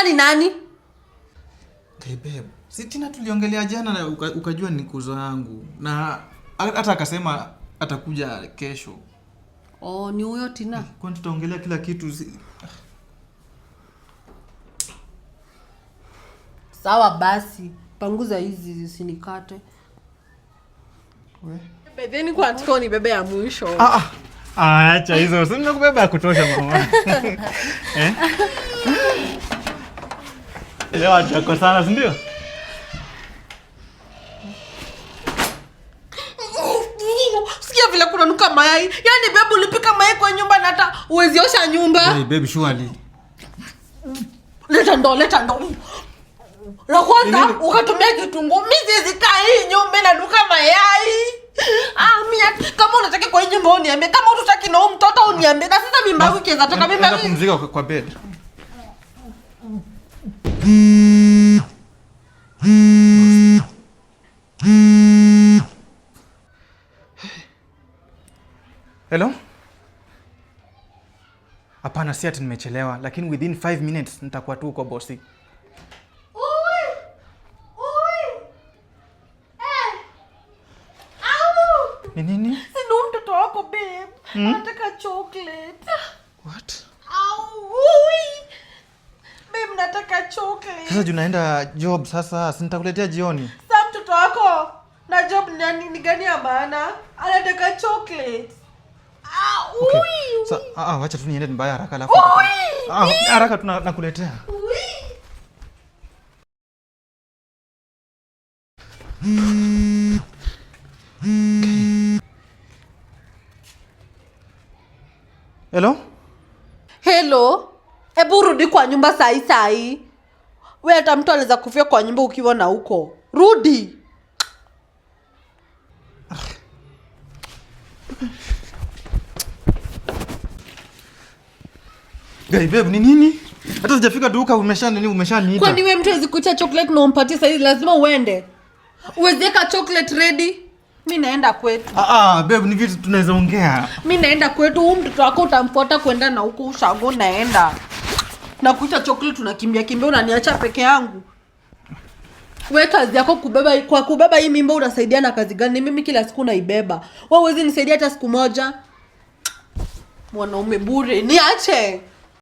ni nani? Hey babe, si Tina tuliongelea jana na ukajua ni kuzo yangu. Na hata akasema atakuja kesho. Oh, ni huyo Tina. Kwa nini tutaongelea kila kitu? Sawa basi, panguza hizi zisinikate. We. Bedeni kwa atiko ni bebe ya mwisho. Acha hizo, sina kubeba ya kutosha mama. Leo achako sana, si ndio? Sikia vile kuna nuka mayai. Yaani babe ulipika mayai kwa nyumba na hata uwezi osha nyumba. Hey baby, surely. Leta ndoo. Na kwanza ukatumia kitunguu. Mimi siwezi kaa hii nyumba na nuka mayai. Mimi kama unataka kwa hii nyumba uniambie, kama unataka na mtoto uniambie. Na sasa mimba yangu kiweza toka mimba. Nenda pumzika kwa bed. Hello? Hapana, si ati nimechelewa, lakini within 5 minutes nitakuwa tu kwa bosi. Ni nini? Si ndo mtoto wako babe. Nataka chocolate. What? Babe nataka chocolate. Sasa naenda job sasa, si nitakuletea jioni. Sasa mtoto wako na job ni gani ya maana? Anataka chocolate. Okay. Sasa wacha tu niende mbaya haraka alafu. Haraka tunakuletea. Hello? Hebu rudi kwa nyumba sai. Wewe hata mtu anaweza kufia kwa nyumba ukiwa na huko. Rudi. Guy babe, ni nini? Hata sijafika duka umeshaniita. Kwani wewe mtu hawezi kuita chocolate na umpatie sasa lazima uende? Uwezeka chocolate ready? Mimi naenda kwetu. Babe, ni vitu tunaweza ongea. Mimi naenda kwetu, huyu mtoto wako utamfuata kwenda na huko ushago naenda. Na kuita chocolate tunakimbia unaniacha peke yangu. Wewe kazi yako kubeba hii mimba unasaidia na kazi gani? Mimi kila siku naibeba. Wewe huwezi nisaidia hata siku moja? Mwanaume bure, niache.